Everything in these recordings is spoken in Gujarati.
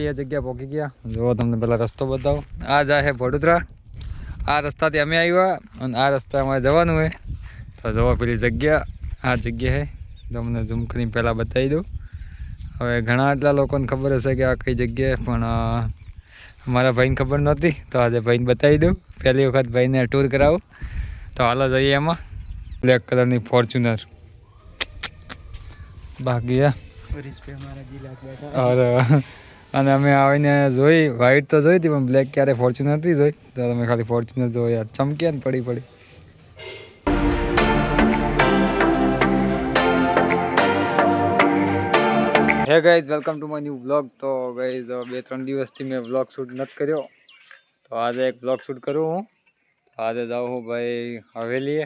એ જગ્યા પહોંચી ગયા. જો તમને પેલા રસ્તો બતાવો. આ જાય વડોદરા. આ રસ્તાથી અમે આવ્યા અને આ રસ્તા અમારે જવાનું હોય. તો જોવો પેલી જગ્યા, આ જગ્યા છે. તમને ઝૂમ કરીને પહેલાં બતાવી દઉં. હવે ઘણા એટલા લોકોને ખબર હશે કે આ કઈ જગ્યાએ, પણ મારા ભાઈને ખબર નહોતી. તો આજે ભાઈને બતાવી દઉં. પહેલી વખત ભાઈને ટૂર કરાવું. તો હાલો જઈએ એમાં. બ્લેક કલરની ફોર્ચ્યુનર બાકી અને અમે આવીને જોઈ વ્હાઈટ તો જોઈ હતી, પણ બ્લેક ક્યારે ફોર્ચ્યુનર નથી જોઈ. તો તમે ખાલી ફોર્ચ્યુનર જો યાર, ચમકે ને પડી. Hey guys, welcome to my new vlog. તો ગાઈઝ 2-3 દિવસથી મેં વ્લોગ શૂટ નથી કર્યો. તો આજે એક વ્લોગ શૂટ કરું હું. આજે જાઉં હું ભાઈ હવેલીએ.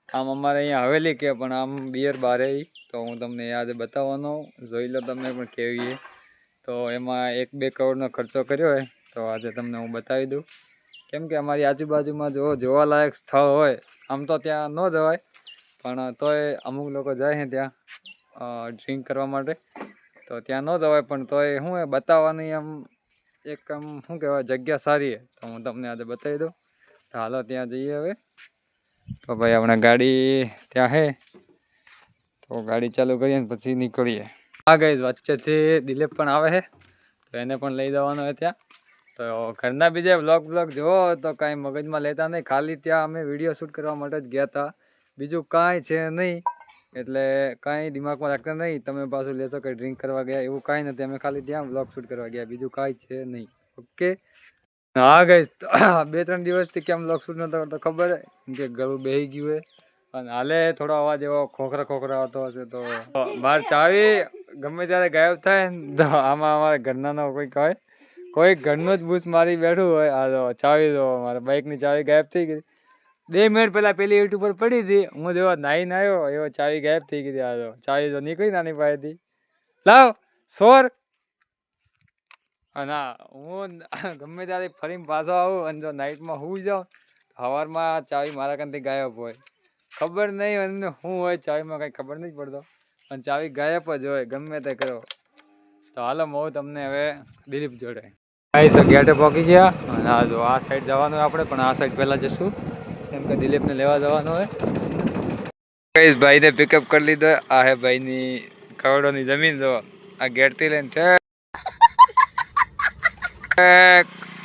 આમ અમારે અહીંયા હવેલી કે પણ આમ બિયર બારે. તો હું તમને આજે બતાવવાનો, જોઈ લો તમે પણ કેવી. તો એમાં 1-2 કરોડનો ખર્ચો કર્યો હોય. તો આજે તમને હું બતાવી દઉં. કેમ કે અમારી આજુબાજુમાં જો જોવાલાયક સ્થળ હોય, આમ તો ત્યાં ન જવાય, પણ તોય અમુક લોકો જાય છે ત્યાં ડ્રિંક કરવા માટે. તો ત્યાં ન જવાય, પણ તોય શું એ બતાવવાની આમ એક આમ શું કહેવાય જગ્યા સારી છે. તો હું તમને આજે બતાવી દઉં. તો હાલો ત્યાં જઈએ હવે. તો ભાઈ આપણે ગાડી ત્યાં છે, તો ગાડી ચાલુ કરીએ ને પછી નીકળીએ. હા ગાઈઝ, વચ્ચેથી દિલીપ પણ આવે છે, તો એને પણ લઈ જવાનો હોય ત્યાં. તો ઘરના બીજા વ્લોગ જોવો તો કાંઈ મગજમાં લેતા નહીં. ખાલી ત્યાં અમે વિડીયો શૂટ કરવા માટે જ ગયા હતા, બીજું કાંઈ છે નહીં. એટલે કાંઈ દિમાગમાં રાખતા નહીં. તમે પાછું લેશો કે ડ્રિંક કરવા ગયા, એવું કાંઈ નથી. અમે ખાલી ત્યાં વ્લોગ શૂટ કરવા ગયા, બીજું કાંઈ છે નહીં. ઓકે. હા ગાઈઝ, 2-3 દિવસથી કેમ વ્લોગ શૂટ નતો કરતો ખબર કે ગળું બેહી ગયું હોય. અને હાલે થોડો અવાજ એવો ખોખરા આવતો હશે. તો બહાર ચાવી ગમે ત્યારે ગાયબ થાય ને, તો આમાં અમારા ઘરનાનો કોઈ ઘરનું જ બૂસ મારી બેઠું હોય. આ ચાવી દો, મારા બાઇકની ચાવી ગાયબ થઈ ગઈ. 2 મિનિટ પહેલાં પેલી ઈંટ ઉપર પડી હતી. હું જેવો નાહીને આવ્યો એવો ચાવી ગાયબ થઈ ગઈ. આ ચાવી તો નીકળી નાની પાસેથી. લાવ સોર. અને હું ગમે ત્યારે ફરીને પાછો આવું અને જો નાઇટમાં સુઈ જાઉં, સવારમાં ચાવી મારા કાનથી ગાયબ હોય. ખબર નહીં એમને શું હોય ચાવીમાં, કંઈ ખબર નથી પડતો, પણ ચાવી ગાયબ જ હોય ગમે તે કરો. તો હાલો હું તમને હવે દિલીપ જોડે ગેટે પહોંચી ગયા. અને આ જો આ સાઈડ જવાનું હોય આપણે, પણ આ સાઈડ પહેલાં જશું કેમ કે દિલીપને લેવા જવાનું હોય. કઈ ભાઈને પિકઅપ કરી લીધો. આ હે ભાઈની કરોડોની જમીન. જો આ ગેટથી લઈને છે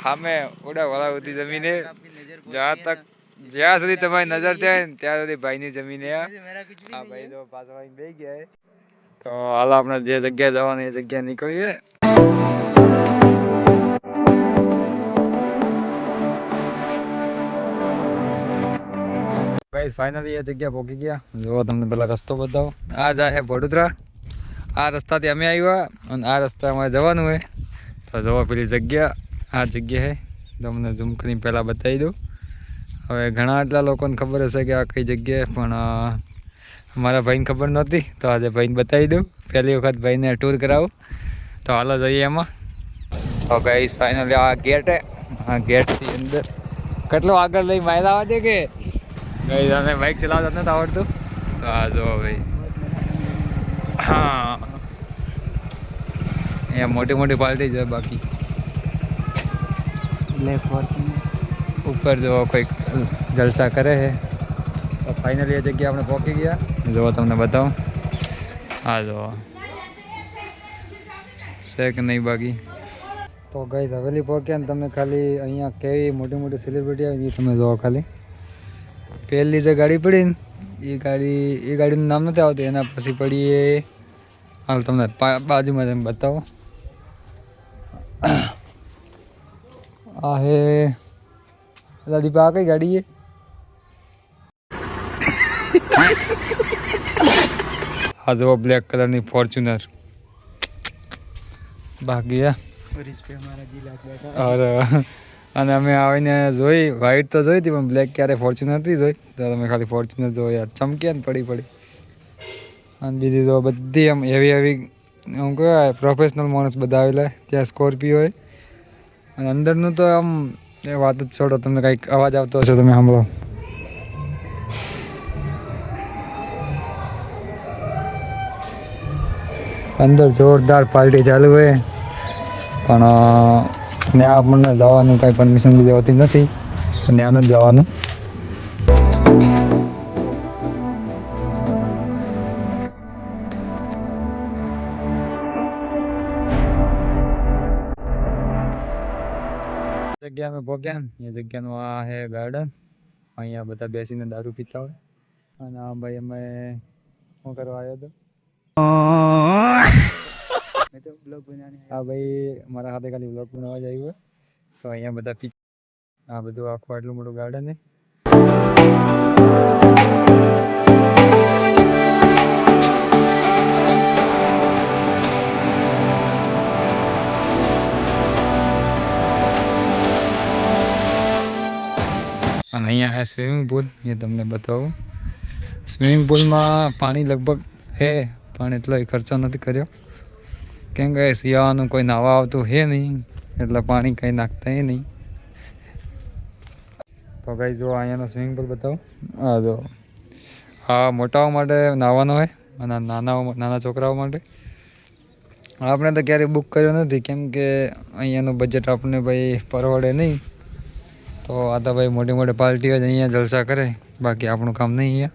સામે ઓડા વાળા બધી જમીન હે. જ્યાં સુધી તમારી નજર થાય ને ત્યાં સુધી ભાઈની જમીન હે. આ ભાઈ તો પાછળ આવીને બેસી ગયા. તો હાલ આપણે જે જગ્યાએ જવાની એ જગ્યાએ નીકળીએ. ગાઈસ ફાઇનલી એ જગ્યા પહોંચી ગયા. જો તમને પેલા રસ્તો બતાવો. આ જાય વડોદરા. આ રસ્તાથી અમે આવ્યા અને આ રસ્તા અમારે જવાનું હોય. તો જોવો પેલી જગ્યા, આ જગ્યા છે. તમને ઝૂમ કરીને પહેલાં બતાવી દઉં. હવે ઘણા એટલા લોકોને ખબર હશે કે આ કઈ જગ્યાએ, પણ મારા ભાઈને ખબર નહોતી. તો આજે ભાઈને બતાવી દઉં. પહેલી વખત ભાઈને ટૂર કરાવું. તો હાલો જઈએ એમાં. તો ગાઈસ ફાઇનલી આ ગેટ હે. આ ગેટથી અંદર કેટલો આગળ લઈ માયલા આવવા દે કે ગાઈસ અમે બાઇક ચલાવતા નથી આવડતું. તો આ જો ભાઈ, હા અહીંયા મોટી પાર્ટી છે. બાકી ઉપર જો કોઈક જલસા કરે છે. તો ફાઇનલી એ જગ્યા આપણે પહોંચી ગયા. જો તમને બતાવું. હા જો છે કે નહીં બાકી. તો ગાઈસ હવેલી પહોંચ્યા ને તમે ખાલી અહીંયા કેવી મોટી સેલિબ્રિટી આવી તમે જોવો. ખાલી પહેલી જે ગાડી પડી ને એ ગાડીનું નામ નથી આવતું. એના પછી પડી એ હાલ તમને બાજુમાં તમે બતાવો. આ હે દીપા, આ કઈ ગાડી છે? આ જો બ્લેક કલરની ફોર્ચ્યુનર બાકી. અને અમે આવીને જોઈ વ્હાઈટ તો જોઈ હતી, પણ બ્લેક ક્યારે ફોર્ચ્યુનર નથી જોઈ. તો તમે ખાલી ફોર્ચ્યુનર જો યાર, ચમકે ને પડી. અને બીજી તો બધી આમ હેવી હું કહેવાય પ્રોફેશનલ માણસ બધા આવેલા. ત્યાં સ્કોર્પિયો હોય અને અંદરનું તો આમ એ વાત જ છોડો. તમને કંઈક અવાજ આવતો હશે, તમે સાંભળો. અંદર જોરદાર પાર્ટી ચાલુ હોય. પણ ત્યાં આપણને જવાનું કાંઈ પરમિશન બીજી હોતી નથી, ત્યાં નથી જવાનું. જગ્યા અમે પહોંચ્યા ને એ જગ્યાનું આ છે ગાર્ડન. અહીંયા બધા બેસીને દારૂ પીતા હોય. અને આ ભાઈ અમે શું કરવા આવ્યો હતો? હા ભાઈ મારા હાથે ખાલી બ્લોગ બનાવવા જ આવ્યું હોય. તો અહીંયા બધા પી આ બધું આખું આટલું મોટું ગાર્ડન છે. અને અહીંયા છે સ્વિમિંગ પુલ, એ તમને બતાવું. સ્વિમિંગ પુલમાં પાણી લગભગ છે, પણ એટલો ખર્ચો નથી કર્યો, કેમ કે શિયાળાનું કોઈ નાવા આવતું છે નહીં, એટલે પાણી કંઈ નાખતા એ નહીં. તો કંઈ જો અહીંયાનો સ્વિમિંગ પુલ બતાવું. હા જો હા, મોટાઓ માટે નાહવાનો હોય અને નાના છોકરાઓ માટે. આપણે તો ક્યારેય બુક કર્યો નથી, કેમ કે અહીંયાનું બજેટ આપણને ભાઈ પરવડે નહીં. તો આ તો ભાઈ મોટી મોટી પાર્ટીઓ જ અહીંયા જલસા કરે, બાકી આપણું કામ નહીં અહીંયા.